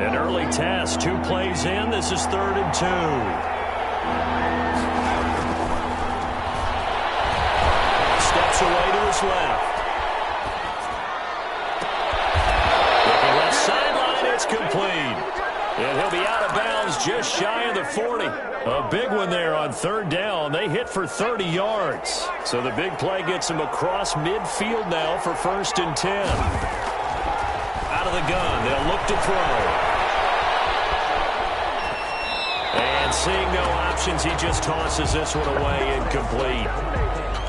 An early test, 2 plays in. This is 3rd and 2. Steps away to his left. Looking left sideline, it's complete. And he'll be out of bounds just shy of the 40. A big one there on 3rd down. They hit for 30 yards. So the big play gets him across midfield now for 1st and 10. Out of the gun, they'll look to throw. And seeing no options, he just tosses this one away, incomplete.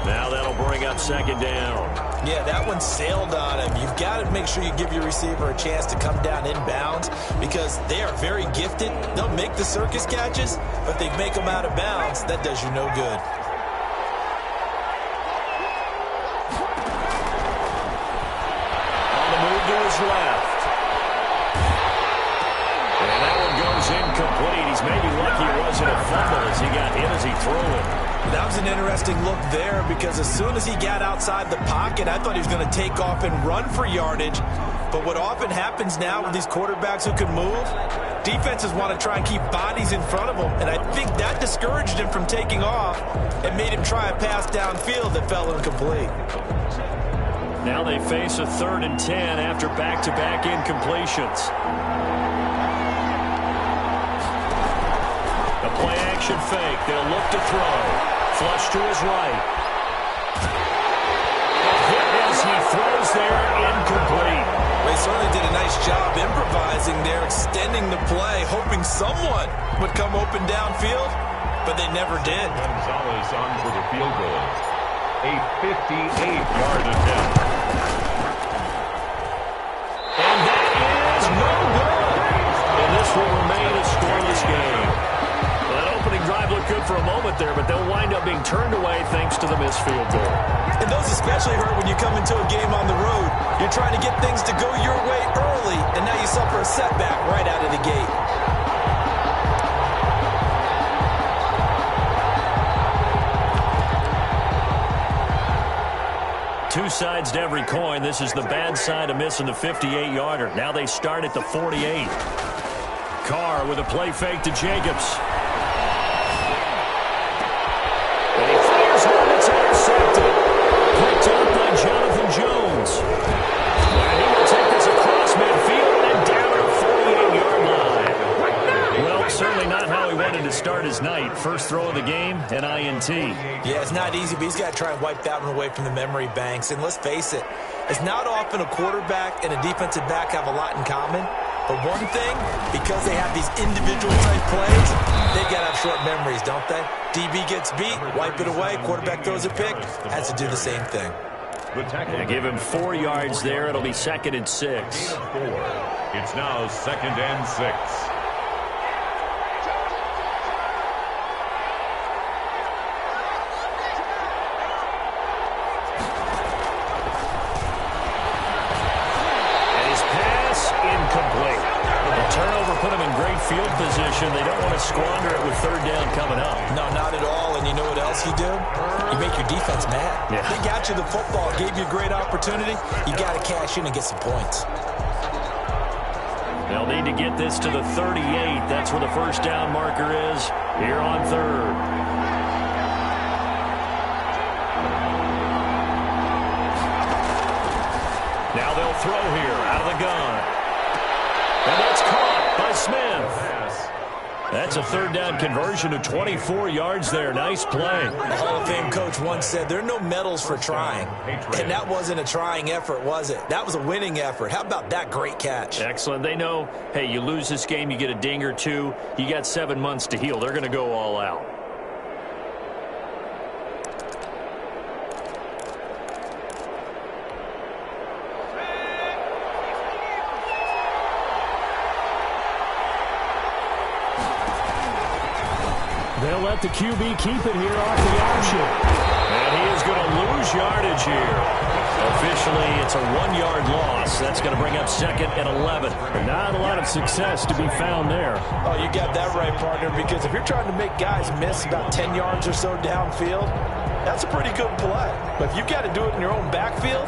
Now that'll bring up 2nd down. Yeah, that one sailed on him. You've got to make sure you give your receiver a chance to come down inbounds because they are very gifted. They'll make the circus catches, but if they make them out of bounds, that does you no good. On the move to his left. And that one goes incomplete. He's maybe lucky it wasn't a fumble as he got hit as he threw it. That was an interesting look there because as soon as he got outside the pocket, I thought he was going to take off and run for yardage. But what often happens now with these quarterbacks who can move, defenses want to try and keep bodies in front of them. And I think that discouraged him from taking off and made him try a pass downfield that fell incomplete. Now they face a 3rd and 10 after back-to-back incompletions. A play-action fake. They'll look to throw. Flush to his right. A hit as he throws there, incomplete. They certainly did a nice job improvising there, extending the play, hoping someone would come open downfield, but they never did. Gonzalez on for the field goal. A 58-yard attempt. And that is no good. And this will remain a scoreless game. Well, that opening drive looked good for a moment there, but they'll wind up being turned away thanks to the missed field goal. And those especially hurt when you come into a game on the road. You're trying to get things to go your way early, and now you suffer a setback right out of the gate. Two sides to every coin. This is the bad side of missing the 58-yarder. Now they start at the 48. Carr with a play fake to Jacobs. And he fires one that's intercepted. Picked up by Jonathan Jones. And he will take this across midfield and down at the 48-yard line. Well, certainly not how he wanted to start his night. First throw of the game, an INT. Yeah, it's not easy, but he's got to try and wipe that one away from the memory banks. And let's face it, it's not often a quarterback and a defensive back have a lot in common. But one thing, because they have these individual type plays, they got to have short memories, don't they? DB gets beat, wipe it away, quarterback throws a pick, has to do the same thing. Yeah, give him 4 yards there. It'll be 2nd and 6. It's now 2nd and 6. Field position. They don't want to squander it with 3rd down coming up. No, not at all. And you know what else you do? You make your defense mad. Yeah. They got you the football, gave you a great opportunity. You got to cash in and get some points. They'll need to get this to the 38. That's where the 1st down marker is here on 3rd. Now they'll throw here out of the gun. And that's caught by Smith. That's a 3rd down conversion of 24 yards there. Nice play. The Hall of Fame coach once said there are no medals for trying. And that wasn't a trying effort, was it? That was a winning effort. How about that great catch? Excellent. They know, hey, you lose this game, you get a ding or two. You got 7 months to heal. They're going to go all out. They'll let the QB keep it here off the option. And he is going to lose yardage here. Officially, it's a 1-yard loss. That's going to bring up 2nd and 11. Not a lot of success to be found there. Oh, you got that right, partner, because if you're trying to make guys miss about 10 yards or so downfield, that's a pretty good play. But if you got to do it in your own backfield,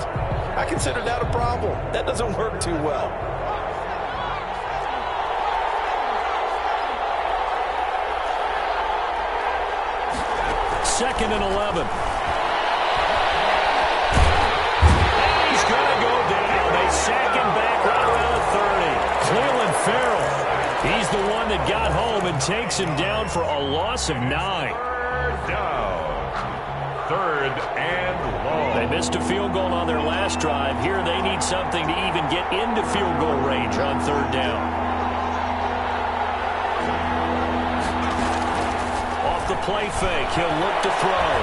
I consider that a problem. That doesn't work too well. 2nd and 11. And he's going to go down. They sack him back right around the 30. Cleveland Farrell, he's the one that got home and takes him down for a loss of 9. Down. 3rd and long. They missed a field goal on their last drive. Here they need something to even get into field goal range on 3rd down. Off the play fake, he'll look to throw.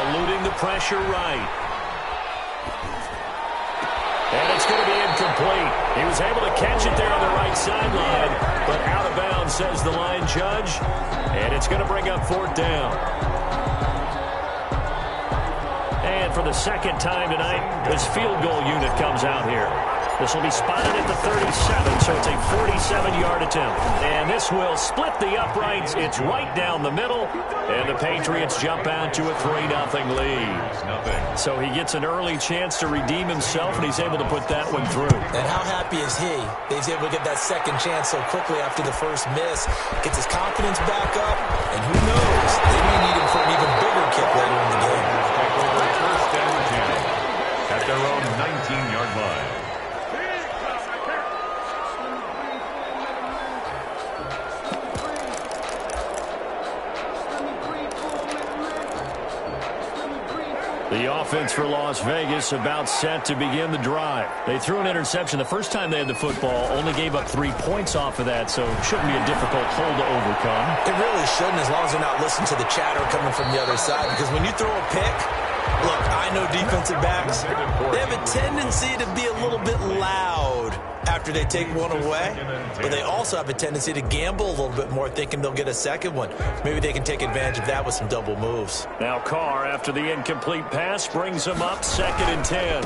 Eluding the pressure right. And it's going to be incomplete. He was able to catch it there on the right sideline, but out of bounds, says the line judge. And it's going to bring up 4th down. And for the 2nd time tonight, this field goal unit comes out here. This will be spotted at the 37, so it's a 47-yard attempt. And this will split the uprights. It's right down the middle. And the Patriots jump out to a 3-0 lead. So he gets an early chance to redeem himself, and he's able to put that one through. And how happy is he? He's able to get that second chance so quickly after the first miss. Gets his confidence back up, and who knows? They may need him for an even bigger kick later in the game. First and 10 at their own 19-yard line. The offense for Las Vegas about set to begin the drive. They threw an interception the first time they had the football, only gave up 3 points off of that, so it shouldn't be a difficult hole to overcome. It really shouldn't, as long as they're not listening to the chatter coming from the other side, because when you throw a pick, look, I know defensive backs, they have a tendency to be a little bit loud after they take one away, but they also have a tendency to gamble a little bit more, thinking they'll get a second one. Maybe they can take advantage of that with some double moves. Now Carr, after the incomplete pass, brings them up 2nd and 10.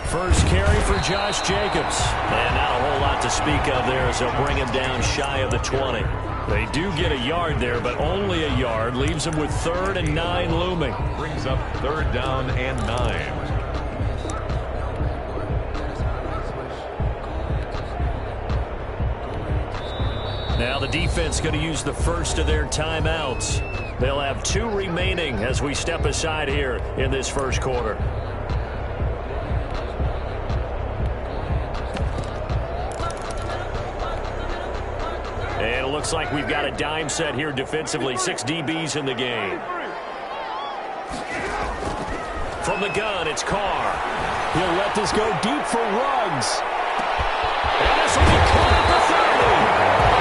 First carry for Josh Jacobs. And not a whole lot to speak of there as they'll bring him down shy of the 20. They do get a yard there, but only a yard. Leaves them with 3rd and 9 looming. Brings up 3rd down and 9. Now the defense going to use the first of their timeouts. They'll have 2 remaining as we step aside here in this first quarter. And it looks like we've got a dime set here defensively. 6 DBs in the game. From the gun, it's Carr. He'll let this go deep for Ruggs. And this will be caught at the 30.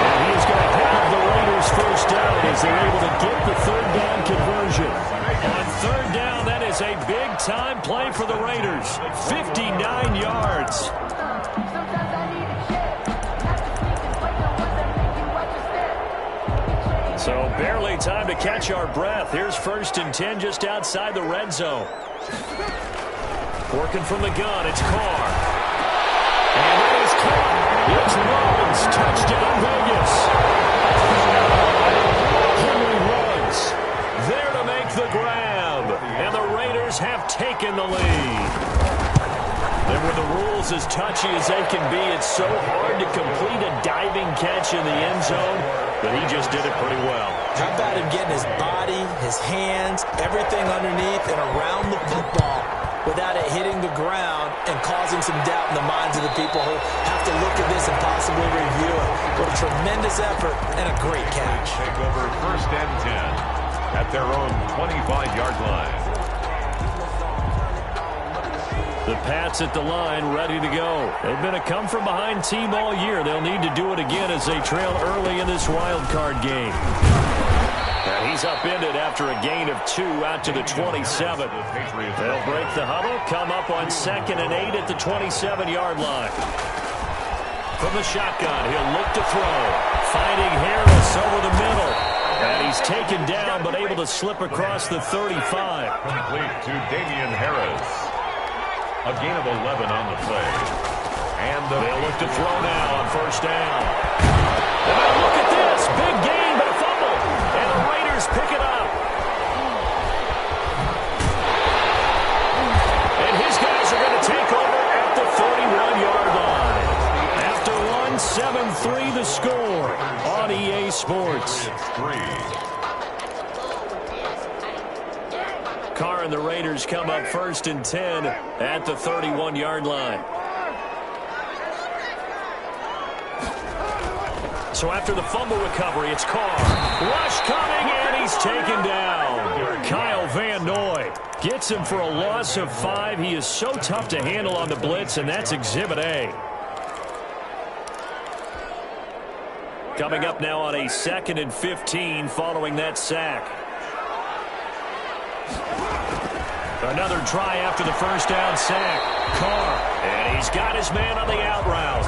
And he is going to have the Raiders first down as they're able to get the 3rd down conversion. On 3rd down, that is a big-time play for the Raiders. 59 yards. So barely time to catch our breath. Here's 1st and 10 just outside the red zone. Working from the gun, it's Carr. And it is caught. It's Ruggs. Touchdown, Vegas. Henry Ruggs there to make the grab. And the Raiders have taken the lead. And with the rules as touchy as they can be, it's so hard to complete a diving catch in the end zone, but he just did it pretty well. How about him getting his body, his hands, everything underneath and around the football without it hitting the ground and causing some doubt in the minds of the people who have to look at this and possibly review it. What a tremendous effort and a great catch. Take over 1st and 10 at their own 25-yard line. The Pats at the line, ready to go. They've been a come-from-behind team all year. They'll need to do it again as they trail early in this wild card game. And he's upended after a gain of 2 out to the 27. They'll break the huddle, come up on 2nd and 8 at the 27-yard line. From the shotgun, he'll look to throw. Finding Harris over the middle. And he's taken down, but able to slip across the 35. Complete to Damian Harris. A gain of 11 on the play. And they'll look to throw now on 1st down. And now look at this. Big gain, but a fumble. And the Raiders pick it up. And his guys are going to take over at the 31-yard line. After one, 7-3 the score on EA Sports. Carr and the Raiders come up 1st and 10 at the 31-yard line. So after the fumble recovery, it's Carr. Rush coming, and he's taken down. Kyle Van Noy gets him for a loss of 5. He is so tough to handle on the blitz, and that's Exhibit A. Coming up now on a 2nd and 15 following that sack. Another try after the first down sack. Carr, and he's got his man on the out route.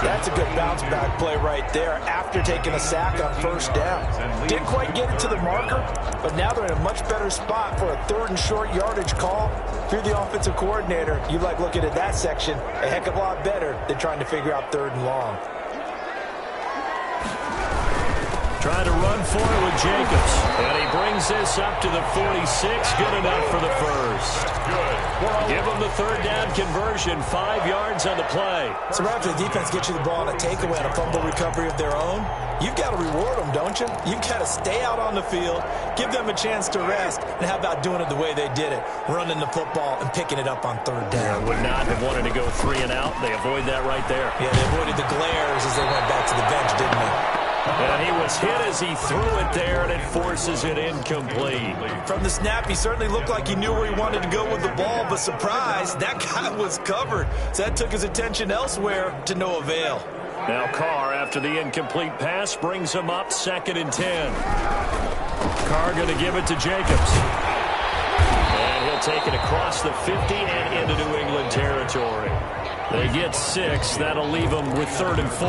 That's a good bounce back play right there after taking a sack on 1st down. Didn't quite get it to the marker, but now they're in a much better spot for a 3rd and short yardage call. If you're the offensive coordinator, you like looking at that section a heck of a lot better than trying to figure out 3rd and long. Trying to run for it with Jacobs. And he brings this up to the 46. Good enough for the first. Give him the 3rd down conversion. 5 yards on the play. So right after the defense gets you the ball on a takeaway and a fumble recovery of their own, you've got to reward them, don't you? You've got to stay out on the field, give them a chance to rest, and how about doing it the way they did it, running the football and picking it up on 3rd down. Would not have wanted to go 3 and out. They avoid that right there. Yeah, they avoided the glares as they went back to the bench, didn't they? And he was hit as he threw it there, and it forces it incomplete. From the snap, he certainly looked like he knew where he wanted to go with the ball, but surprise, that guy was covered. So that took his attention elsewhere to no avail. Now Carr, after the incomplete pass, brings him up 2nd and 10. Carr going to give it to Jacobs. And he'll take it across the 50 and into New England territory. They get 6. That'll leave them with 3rd and 4.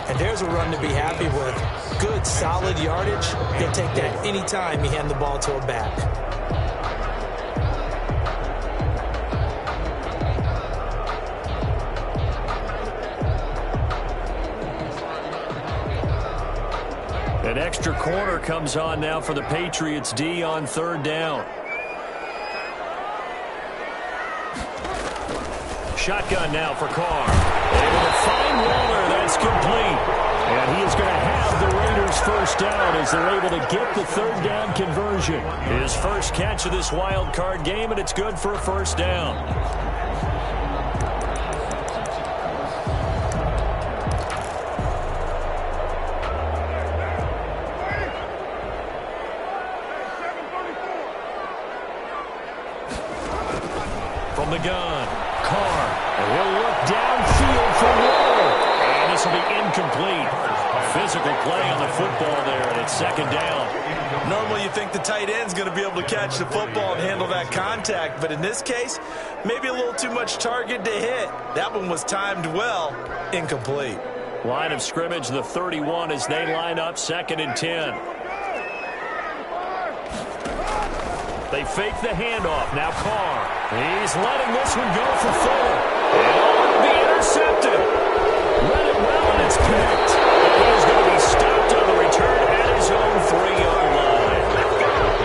And there's a run to be happy with. Good, solid yardage. He'll take that any time you hand the ball to a back. An extra corner comes on now for the Patriots D on 3rd down. Shotgun now for Carr. Able to find Waller. That's complete. And he is going to have the Raiders 1st down as they're able to get the 3rd down conversion. His first catch of this wild card game, and it's good for a 1st down. From the gun, Carr. And he'll look downfield for Waller. And this will be incomplete. Physical play on the football there, and it's 2nd down. Normally you think the tight end's going to be able to catch the football and handle that contact, but in this case, maybe a little too much target to hit. That one was timed well. Incomplete. Line of scrimmage, the 31 as they line up 2nd and 10. They fake the handoff. Now Carr. He's letting this one go for 4. And it'll be intercepted. Read it well, and it's picked. He's going to be stopped on the return at his own 3-yard line.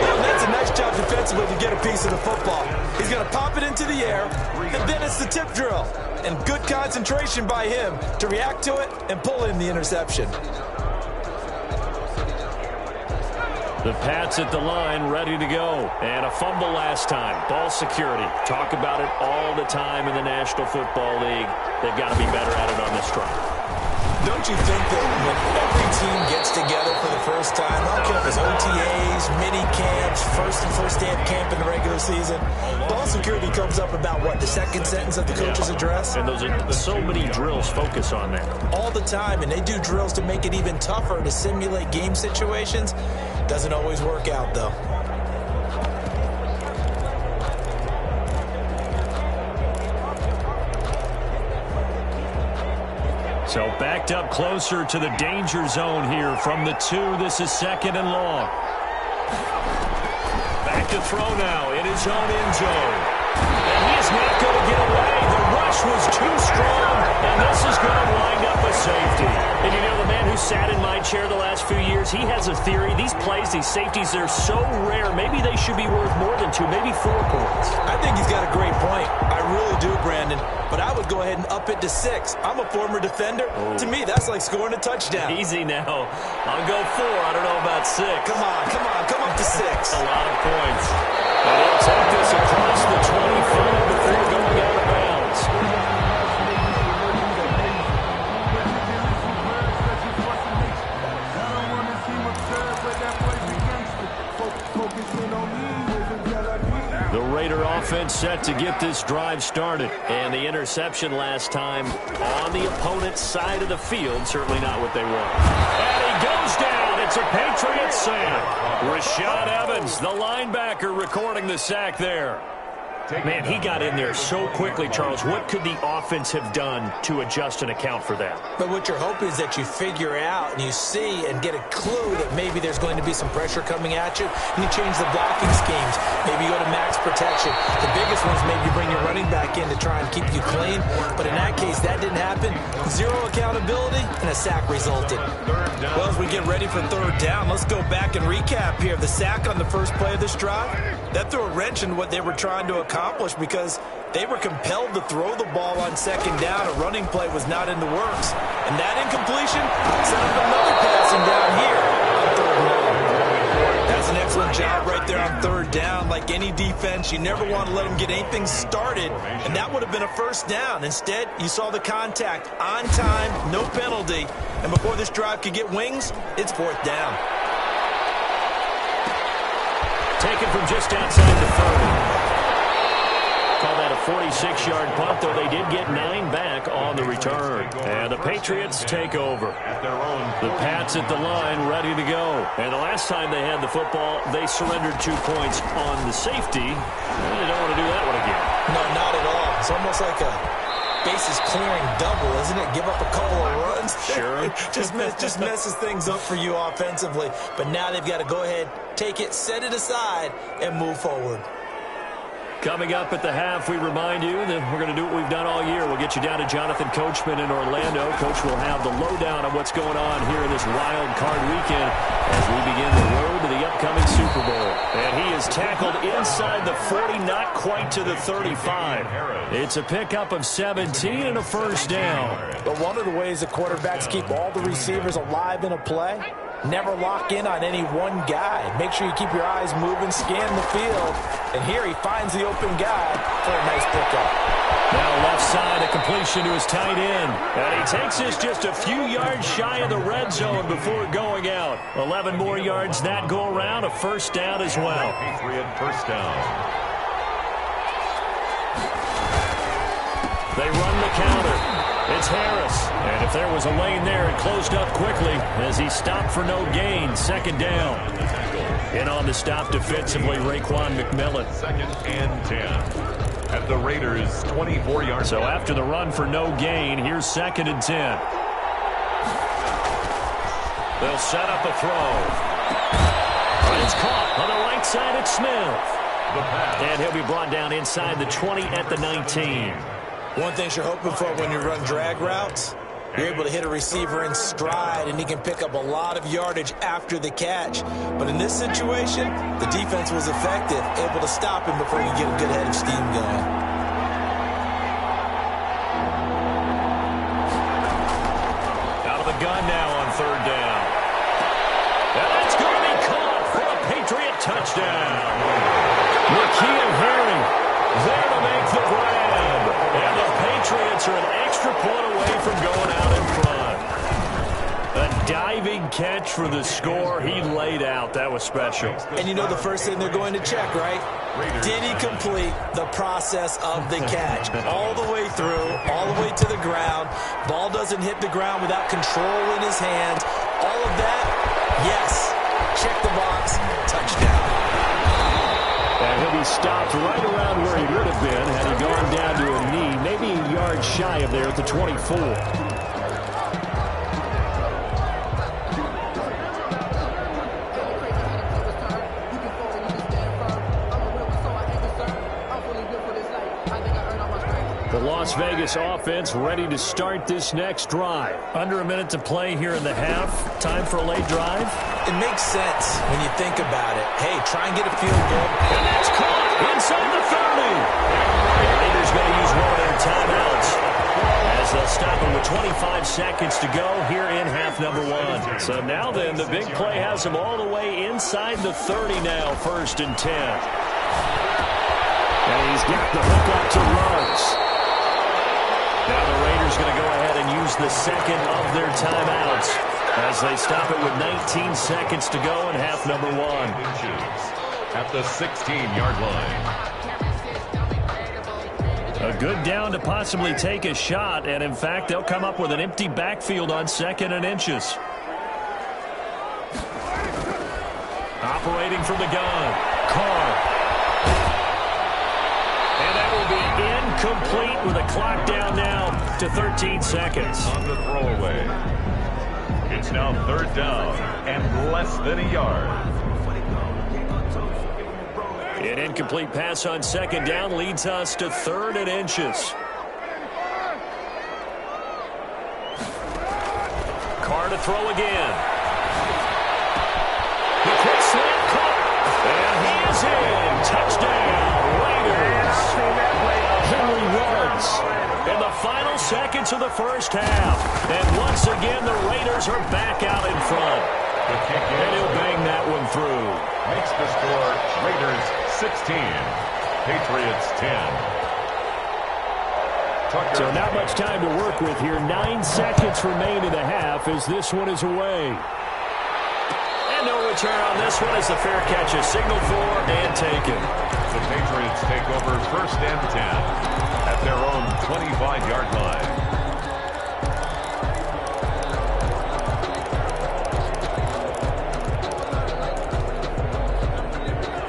And that's a nice job defensively to get a piece of the football. He's going to pop it into the air, and then it's the tip drill. And good concentration by him to react to it and pull in the interception. The Pats at the line, ready to go. And a fumble last time. Ball security. Talk about it all the time in the National Football League. They've got to be better at it on this drive. Don't you think that when every team gets together for the first time, I don't care if it's OTAs, mini camps, first day of camp in the regular season, ball security comes up about, what, the 2nd sentence of the coach's address? And those are so many drills focus on that. All the time, and they do drills to make it even tougher to simulate game situations. Doesn't always work out, though. So backed up closer to the danger zone here from the 2. This is 2nd and long. Back to throw now in his own end zone. And he is not going to get away. The rush was too strong, and this is going to wind up a safety. And you know, the man who sat in my chair the last few years, he has a theory. These plays, these safeties, they're so rare. Maybe they should be worth more than 2, maybe 4 points. I think he's got a great point. I really do, Brandon. But I would go ahead and up it to 6. I'm a former defender. Oh. To me, that's like scoring a touchdown. Easy now. I'll go 4. I don't know about 6. Come on. Come up to 6. A lot of points. And he'll take this across the 25 before going out of bounds. The Raider offense set to get this drive started. And the interception last time on the opponent's side of the field. Certainly not what they want. And he goes down. It's a Patriots sack. Rashad Evans, the linebacker, recording the sack there. Man, he got in there so quickly, Charles. What could the offense have done to adjust and account for that? But what you're hoping is that you figure out and you see and get a clue that maybe there's going to be some pressure coming at you. You change the blocking schemes. Maybe you go to max protection. The biggest one is maybe you bring your running back in to try and keep you clean. But in that case, that didn't happen. Zero accountability, and a sack resulted. Well, as we get ready for third down, let's go back and recap here. The sack on the first play of this drive, that threw a wrench in what they were trying to accomplish because they were compelled to throw the ball on second down. A running play was not in the works. And that incompletion set up another passing down here on third down. That's an excellent job right there on third down. Like any defense, you never want to let them get anything started, and that would have been a first down. Instead, you saw the contact on time, no penalty, and before this drive could get wings, it's fourth down. Taken from just outside the 30. Call that a 46-yard punt, though they did get 9 back on the return. And the Patriots take over. The Pats at the line, ready to go. And the last time they had the football, they surrendered 2 points on the safety. And they don't want to do that one again. No, not at all. It's almost like a bases clearing double, isn't it? Give up a couple of runs. Sure. just messes things up for you offensively. But now they've got to go ahead, take it, set it aside, and move forward. Coming up at the half, we remind you that we're going to do what we've done all year. We'll get you down to Jonathan Coachman in Orlando. Coach will have the lowdown on what's going on here in this wild card weekend as we begin the road to the upcoming Super Bowl. And he is tackled inside the 40, not quite to the 35. It's a pickup of 17 and a first down. But one of the ways the quarterbacks keep all the receivers alive in a play, never lock in on any one guy. Make sure you keep your eyes moving, scan the field. And here he finds the open guy for a nice pickup. Now left side, a completion to his tight end. And he takes this just a few yards shy of the red zone before going out. 11 more yards that go around, a first down as well. Patriot first down. They run the counter. It's Harris. And if there was a lane there, it closed up quickly as he stopped for no gain. Second down. In on the stop defensively, Raekwon McMillan. 2nd and 10. At the Raiders' 24-yard. So after the run for no gain, here's 2nd and 10. They'll set up a throw. And it's caught on the right side. It's Smith. And he'll be brought down inside the 20 at the 19. One thing you're hoping for when you run drag routes, you're able to hit a receiver in stride, and he can pick up a lot of yardage after the catch. But in this situation, the defense was effective, able to stop him before you get a good head of steam going. Out of the gun now on third down. And that's going to be caught for a Patriot touchdown. N'Keal Harry there to make the grab. And the Patriots are an extra point away from going out in front. A diving catch for the score. He laid out. That was special. And you know the first thing they're going to check, right? Did he complete the process of the catch? All the way through, all the way to the ground. Ball doesn't hit the ground without control in his hands. All of that, yes. Check the box. Touchdown. And he'll be stopped right around where he would have been had he gone down to a knee, maybe a yard shy of there at the 24. The Las Vegas offense ready to start this next drive. Under a minute to play here in the half. Time for a late drive. It makes sense when you think about it. Hey, try and get a field goal. And that's caught inside the 30. The Raiders going to use one of their timeouts as they'll stop them with 25 seconds to go here in half number 1. So now then, the big play has them all the way inside the 30 now, 1st and 10. And he's got the hook up to Ruggs. Now the Raiders going to go ahead and use the second of their timeouts as they stop it with 19 seconds to go in half number one. At the 16-yard line. A good down to possibly take a shot, and in fact, they'll come up with an empty backfield on 2nd and inches. Operating from the gun, Carr. And that will be incomplete with a clock down now to 13 seconds. On the throwaway. It's now 3rd down and less than a yard. An incomplete pass on 2nd down leads us to 3rd and inches. Carr to throw again. The quick slant caught. And he is in. Touchdown, Raiders. Henry Ruggs in the final seconds of the first half. And once again, the Raiders are back out in front. And he'll bang that one through. Makes the score Raiders 16, Patriots 10. So not much time to work with here. 9 seconds remain in the half as this one is away. And no return on this one as the fair catch is signaled for and taken. The Patriots take over 1st and 10 at their own 25-yard line.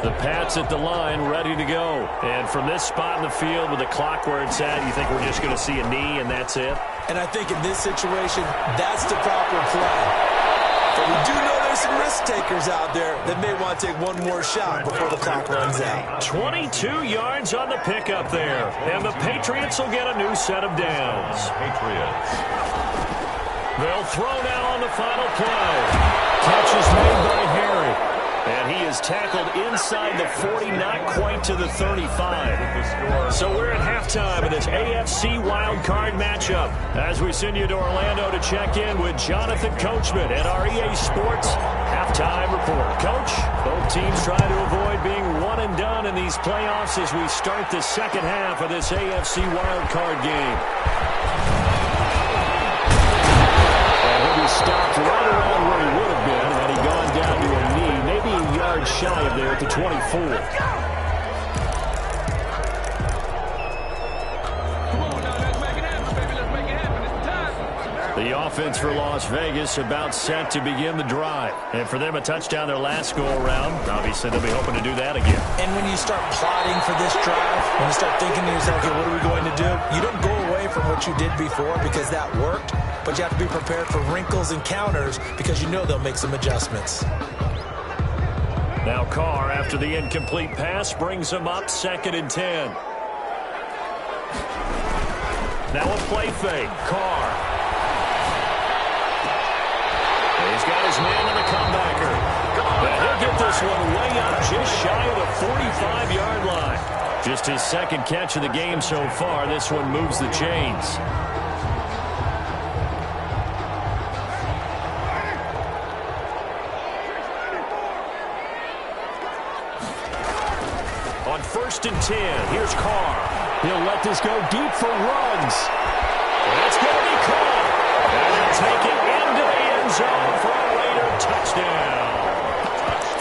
The Pats at the line, ready to go. And from this spot in the field with the clock where it's at, you think we're just going to see a knee and that's it? And I think in this situation, that's the proper play. But we do know there's some risk takers out there that may want to take one more shot before the clock runs out. 22 yards on the pickup there. And the Patriots will get a new set of downs. Patriots. They'll throw now on the final play. Catch is made by Harry. And he is tackled inside the 40, not quite to the 35. So we're at halftime of this AFC wildcard matchup as we send you to Orlando to check in with Jonathan Coachman at our EA Sports Halftime Report. Coach, both teams trying to avoid being one and done in these playoffs as we start the second half of this AFC wildcard game. And he'll be stopped right around where he would have been had he gone down to a knee, maybe a yard shy of there at the 24. The offense for Las Vegas about set to begin the drive. And for them, a touchdown their last go-around. Obviously, they'll be hoping to do that again. And when you start plotting for this drive, when you start thinking to yourself, okay, what are we going to do? You don't go away from what you did before because that worked, but you have to be prepared for wrinkles and counters because you know they'll make some adjustments. Now Carr, after the incomplete pass, brings him up 2nd and 10. Now a play fake. Carr. He's got his man on the comebacker. But he'll get this one way up just shy of the 45-yard line. Just his 2nd catch of the game so far. This one moves the chains. On 1st and 10, here's Carr. He'll let this go deep for Ruggs. It's going to be caught. And they'll take it into the end zone for a Raider touchdown.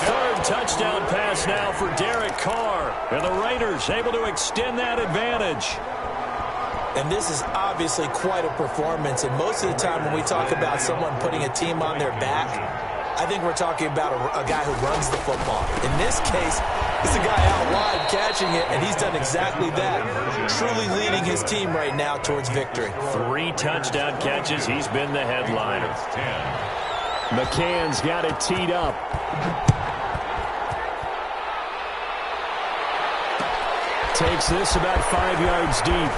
3rd touchdown pass now for Derek Carr. And the Raiders able to extend that advantage. And this is obviously quite a performance. And most of the time when we talk about someone putting a team on their back, I think we're talking about a guy who runs the football. In this case, it's a guy out wide catching it, and he's done exactly that, truly leading his team right now towards victory. 3 touchdown catches. He's been the headliner. McCann's got it teed up. Takes this about 5 yards deep.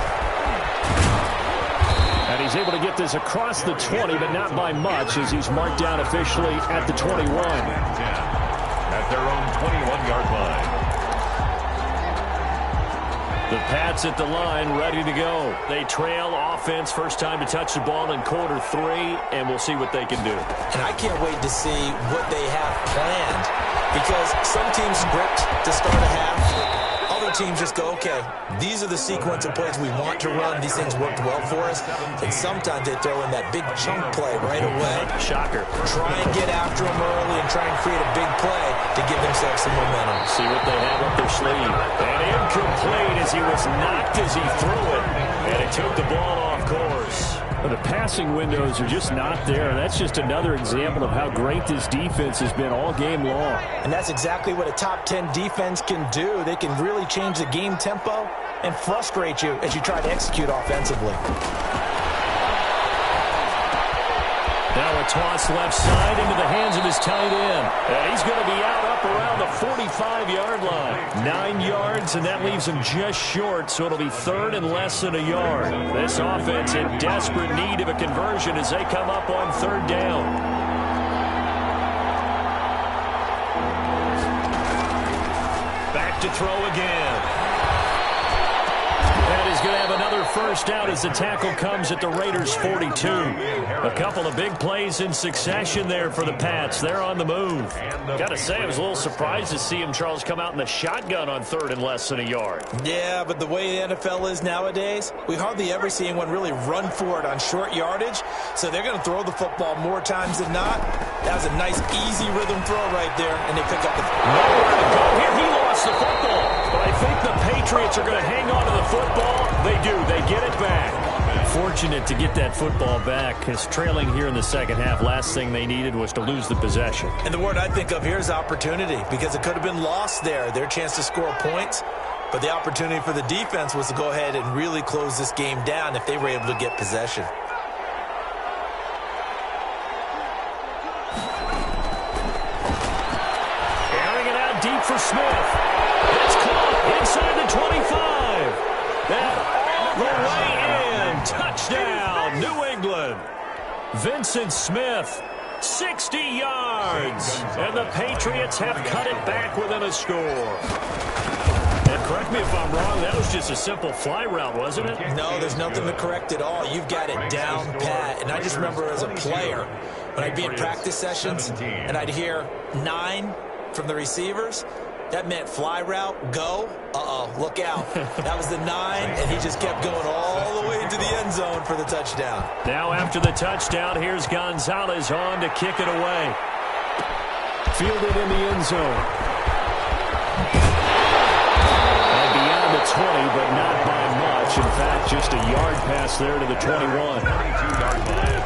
And he's able to get this across the 20, but not by much as he's marked down officially at the 21. At their own 21-yard line. The Pats at the line, ready to go. They trail offense, first time to touch the ball in quarter 3, and we'll see what they can do. And I can't wait to see what they have planned Because some teams script to start a half. Other teams just go, okay, these are the sequence of plays we want to run. These things worked well for us. And sometimes they throw in that big chunk play right away. Shocker. Try and get after them early and try and create a big play to give themselves some momentum. See what they have up their sleeve. And incomplete as he was knocked as he threw it. And he took the ball off course. Well, the passing windows are just not there. That's just another example of how great this defense has been all game long. And that's exactly what a top 10 defense can do. They can really change the game tempo and frustrate you as you try to execute offensively. Now a toss left side into the hands of his tight end. And he's going to be out up around the 45-yard line. 9 yards, and that leaves him just short, so it'll be third and less than a yard. This offense in desperate need of a conversion as they come up on third down. Back to throw again. And he's going to have another first out as the tackle comes at the Raiders' 42. A couple of big plays in succession there for the Pats. They're on the move. Got to say, I was a little surprised to see him, Charles, come out in the shotgun on third and less than a yard. Yeah, but the way the NFL is nowadays, we hardly ever see anyone really run for it on short yardage. So they're going to throw the football more times than not. That was a nice, easy rhythm throw right there, and they pick up the nowhere to go here. He lost the football. But I think the Patriots are going to hang on to the football. They do. They get it back. Fortunate to get that football back, because trailing here in the second half, last thing they needed was to lose the possession. And the word I think of here is opportunity, because it could have been lost there, their chance to score points. But the opportunity for the defense was to go ahead and really close this game down if they were able to get possession. Airing it out deep for Smith. It's caught inside the 25. And all the way in. Touchdown, New England. Vincent Smith, 60 yards. And the Patriots have cut it back within a score. And correct me if I'm wrong, that was just a simple fly route, wasn't it? No, there's nothing to correct at all. You've got it down pat. And I just remember as a player, when I'd be in practice sessions and I'd hear 9 from the receivers, that meant fly route, go, look out. That was the 9, and he just kept going all the way into the end zone for the touchdown. Now after the touchdown, here's Gonzalez on to kick it away. Fielded in the end zone. And beyond the 20, but not by much. In fact, just a yard pass there to the 21. 32-yard line.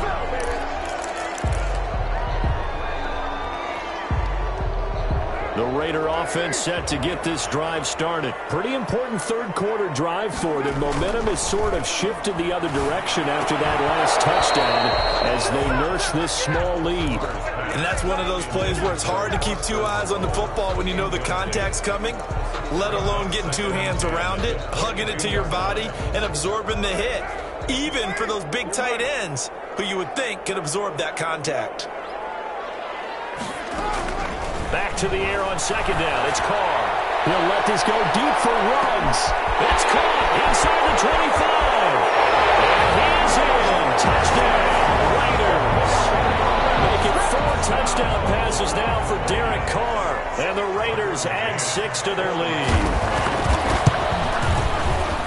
The Raider offense set to get this drive started. Pretty important third quarter drive for them. Momentum has sort of shifted the other direction after that last touchdown as they nurse this small lead. And that's one of those plays where it's hard to keep 2 eyes on the football when you know the contact's coming, let alone getting 2 hands around it, hugging it to your body, and absorbing the hit. Even for those big tight ends who you would think could absorb that contact. Back to the air on second down. It's Carr. He'll let this go deep for Ruggs. It's caught inside the 25. And he's in. Touchdown, Raiders. Make it 4 touchdown passes now for Derek Carr. And the Raiders add 6 to their lead.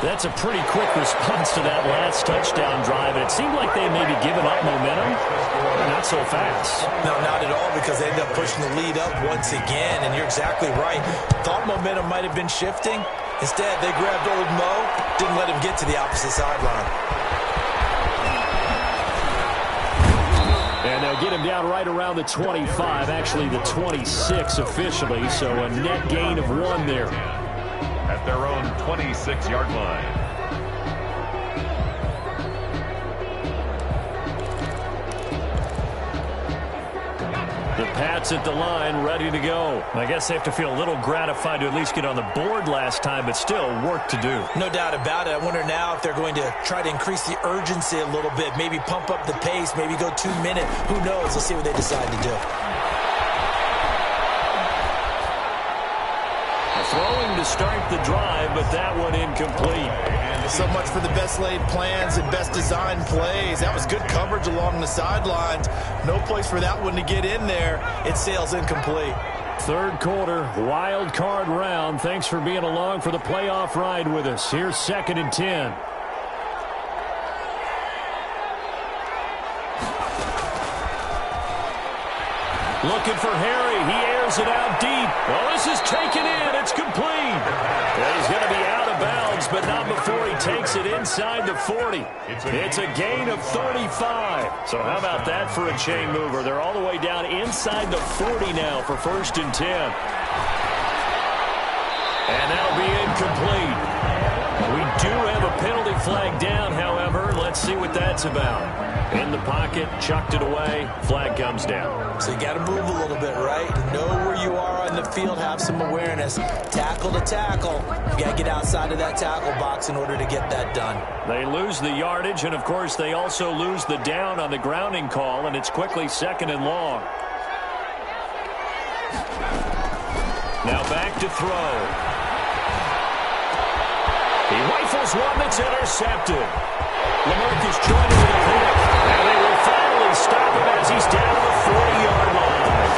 That's a pretty quick response to that last touchdown drive. And it seemed like they maybe given up momentum. Not so fast. No, not at all, because they end up pushing the lead up once again. And you're exactly right. Thought momentum might have been shifting. Instead, they grabbed old Mo, didn't let him get to the opposite sideline. And they'll get him down right around the 25, actually the 26 officially. So a net gain of 1 there. At their own 26-yard line. The Pats at the line, ready to go. I guess they have to feel a little gratified to at least get on the board last time, but still work to do. No doubt about it. I wonder now if they're going to try to increase the urgency a little bit, maybe pump up the pace, maybe go 2-minute. Who knows? Let's see what they decide to do. Throwing to start the drive, but that one incomplete. So much for the best laid plans and best designed plays. That was good coverage along the sidelines. No place for that one to get in there. It sails incomplete. Third quarter, wild card round. Thanks for being along for the playoff ride with us. Here's 2nd and 10. Looking for Harry. He airs it out deep. Well, this is taken in. It's complete. Well, he's going to be out of bounds, but not before he takes it inside the 40. It's a gain of 35. So how about that for a chain mover? They're all the way down inside the 40 now for 1st and 10. And that'll be incomplete. We do have a penalty flag down, however. Let's see what that's about. In the pocket, chucked it away, flag comes down. So you got to move a little bit, right? Know where you are on the field, have some awareness. Tackle to tackle. You got to get outside of that tackle box in order to get that done. They lose the yardage, and of course they also lose the down on the grounding call, and it's quickly 2nd and long. Now back to throw. He rifles one that's intercepted. Lamarcus joining with a pick. And they will finally stop him as he's down to the 40-yard line.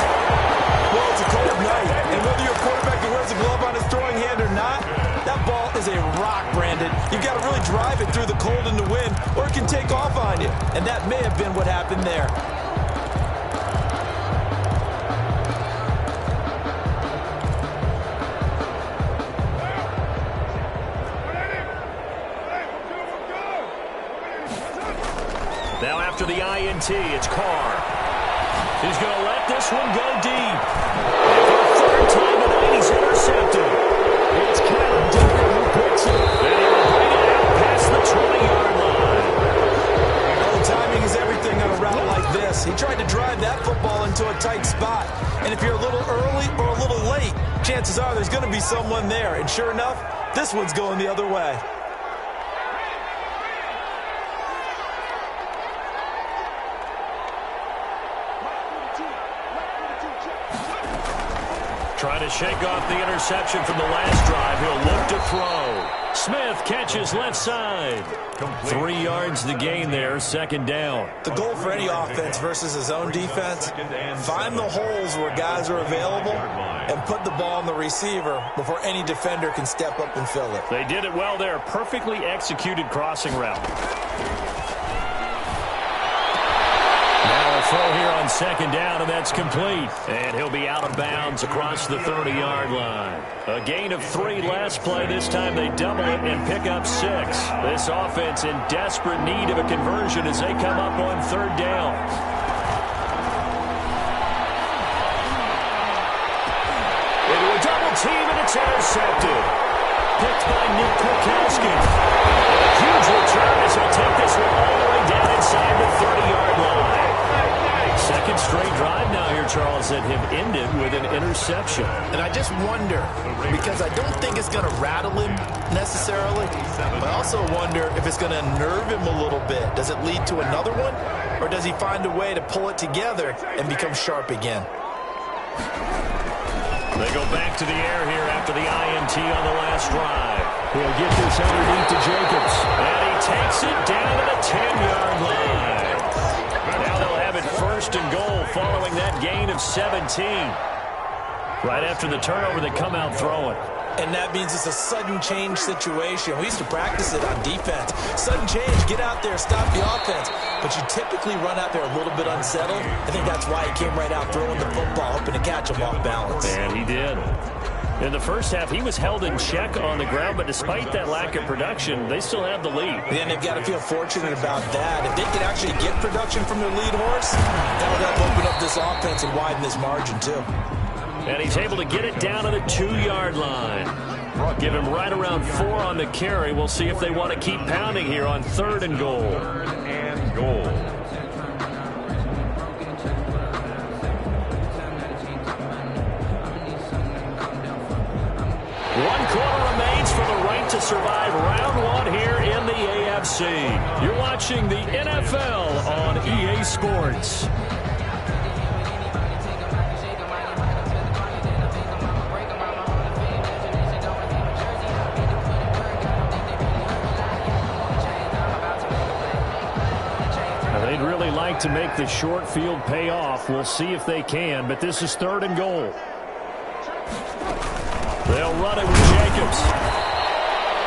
Well, it's a cold night, and whether you're a quarterback who wears a glove on his throwing hand or not, that ball is a rock, Brandon. You've got to really drive it through the cold and the wind, or it can take off on you. And that may have been what happened there. Now after the INT, it's Carr. He's going to let this one go deep. And for the 3rd time tonight, he's intercepted. It's Callum Duggan who picks it. And he will bring it out past the 20-yard line. Oh, timing is everything on a route like this. He tried to drive that football into a tight spot. And if you're a little early or a little late, chances are there's going to be someone there. And sure enough, this one's going the other way. Trying to shake off the interception from the last drive. He'll look to throw. Smith catches left side. 3 yards the gain there, 2nd down. The goal for any offense versus his own defense, find the holes where guys are available and put the ball on the receiver before any defender can step up and fill it. They did it well there. Perfectly executed crossing route. Now a throw here on 2nd down, and that's complete. And he'll be out of bounds across the 30-yard line. A gain of 3 last play. This time they double it and pick up 6. This offense in desperate need of a conversion as they come up on 3rd down. Into a double team, and it's intercepted. Picked by Nick Kwiatkowski. A huge return as he'll take this one all the way down inside the 30-yard line. 2nd straight drive now here, Charles, that have ended with an interception. And I just wonder, because I don't think it's going to rattle him necessarily, but I also wonder if it's going to nerve him a little bit. Does it lead to another one, or does he find a way to pull it together and become sharp again? They go back to the air here after the INT on the last drive. He'll get this underneath to Jacobs. And he takes it down to the 10-yard line. Now they'll have it 1st and goal following that gain of 17. Right after the turnover, they come out throwing. And that means it's a sudden change situation. We used to practice it on defense. Sudden change, get out there, stop the offense. But you typically run out there a little bit unsettled. I think that's why he came right out throwing the football, hoping to catch him off balance. And he did. In the first half, he was held in check on the ground, but despite that lack of production, they still have the lead. And they've got to feel fortunate about that. If they could actually get production from their lead horse, that would help open up this offense and widen this margin, too. And he's able to get it down to the 2-yard line. Give him right around 4 on the carry. We'll see if they want to keep pounding here on 3rd and goal. 3rd and goal. One quarter remains for the right to survive round 1 here in the AFC. You're watching the NFL on EA Sports. They'd really like to make the short field pay off. We'll see if they can, but this is 3rd and goal. They'll run it with Jacobs.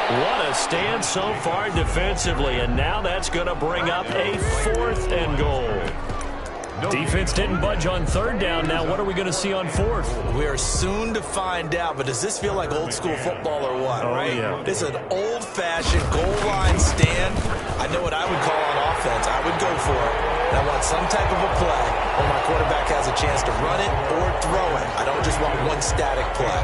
What a stand so far defensively, and now that's going to bring up a 4th and goal. Defense didn't budge on 3rd down. Now what are we going to see on 4th? We are soon to find out, but does this feel like old school football or what, right? Yeah. This is an old-fashioned goal line stand. I know what I would call on offense. I would go for it. And I want some type of a play where my quarterback has a chance to run it or throw it. I don't just want one static play.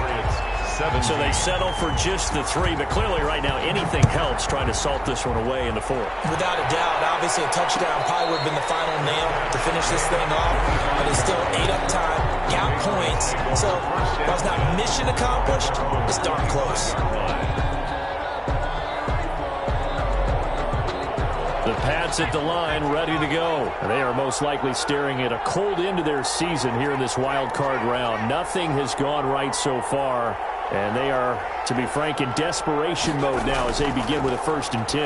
So they settle for just the 3, but clearly right now anything helps trying to salt this one away in the 4th. Without a doubt, obviously a touchdown probably would have been the final nail to finish this thing off, but it's still ate up time, count points. So while it's not mission accomplished, it's darn close. The Pats at the line, ready to go. They are most likely staring at a cold end of their season here in this wild card round. Nothing has gone right so far, and they are, to be frank, in desperation mode now as they begin with a 1st and 10.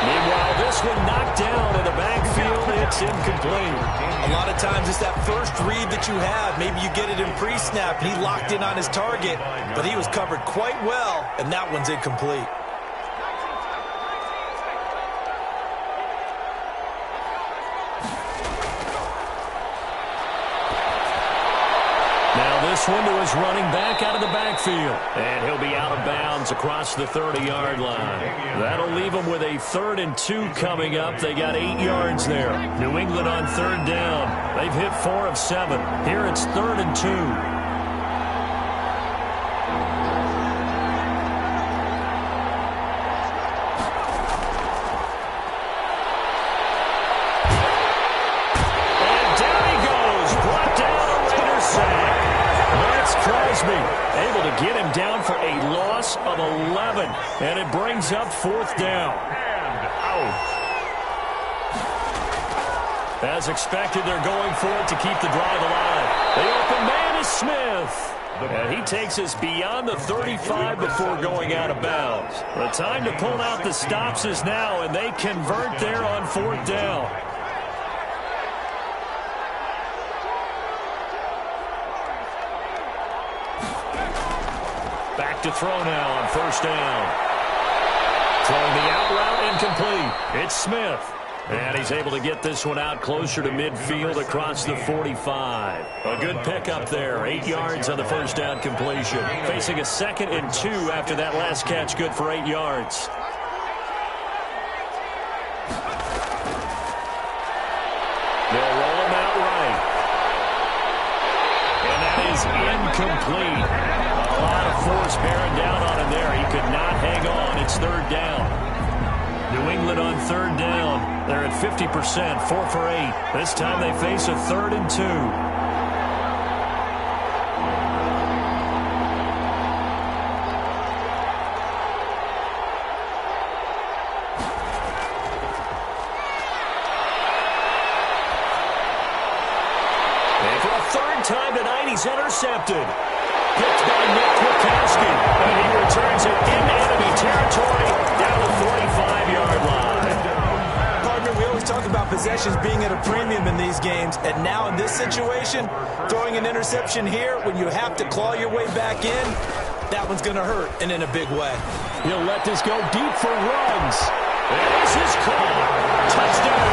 Meanwhile, this one knocked down in the backfield. It's incomplete. A lot of times it's that first read that you have. Maybe you get it in pre-snap, and he locked in on his target, but he was covered quite well, and that one's incomplete. This one to his running back out of the backfield. And he'll be out of bounds across the 30-yard line. That'll leave him with a 3rd and 2 coming up. They got 8 yards there. New England on 3rd down. They've hit 4 of 7. Here it's 3rd and 2. Able to get him down for a loss of 11, and it brings up 4th down. And out. As expected, they're going for it to keep the drive alive. The open man is Smith. And he takes us beyond the 35 before going out of bounds. The time to pull out the stops is now, and they convert there on 4th down. Back to throw now on 1st down. Throwing the out route incomplete. It's Smith. And he's able to get this one out closer to midfield across the 45. A good pickup there. 8 yards on the 1st down completion. Facing a 2nd and 2 after that last catch, good for 8 yards. They'll roll him out right. And that is incomplete. A lot of force bearing down on him there. He could not hang on. It's 3rd down. New England on 3rd down. They're at 50%, 4 for 8. This time they face a 3rd and 2. And for a 3rd time tonight, he's intercepted. Picked by Nick Kwiatkowski, and he returns it into enemy territory down the 45-yard line. Partner, we always talk about possessions being at a premium in these games, and now in this situation, throwing an interception here when you have to claw your way back in, that one's going to hurt, and in a big way. He'll let this go deep for Ruggs. There's his call. Touchdown.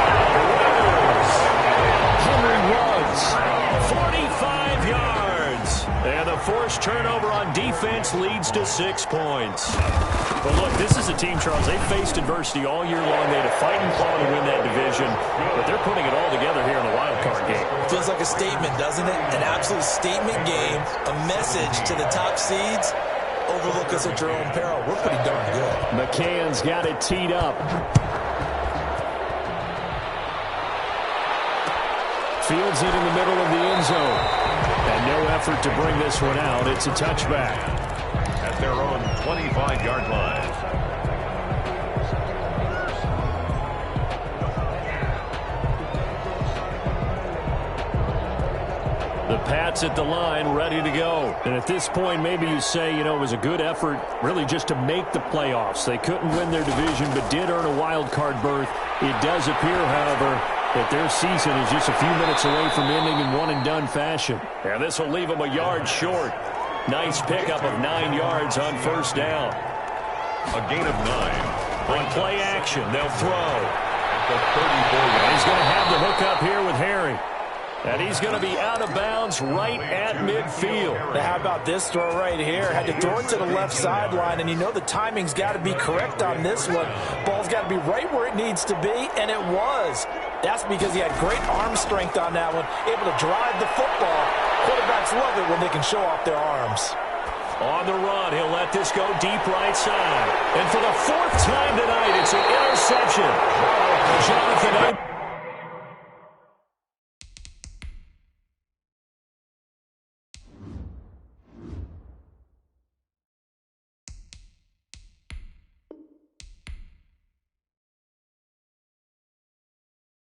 Henry Ruggs, 45 yards. And the forced turnover on defense leads to 6 points. But look, this is a team, Charles, they faced adversity all year long. They had to fight and claw to win that division, but they're putting it all together here in the wild card game. Feels like a statement, doesn't it? An absolute statement game, a message to the top seeds. Overlook us at your own peril. We're pretty darn good. McCann's got it teed up. Fields it in the middle of the end zone. And no effort to bring this one out. It's a touchback. At their own 25-yard line. The Pats at the line, ready to go. And at this point, maybe you say, you know, it was a good effort really just to make the playoffs. They couldn't win their division, but did earn a wild card berth. It does appear, however, that their season is just a few minutes away from ending in one-and-done fashion. And this will leave them a yard short. Nice pickup of 9 yards on first down. A gain of 9. On play action, they'll throw. At the 34-yard line. He's going to have the hookup here with Harry. And he's going to be out of bounds right at midfield. Now, how about this throw right here? Had to throw it to the left sideline, and you know the timing's got to be correct on this one. Ball's got to be right where it needs to be, and it was. That's because he had great arm strength on that one, able to drive the football. Quarterbacks love it when they can show off their arms. On the run, he'll let this go deep right side. And for the 4th time tonight, it's an interception. Jonathan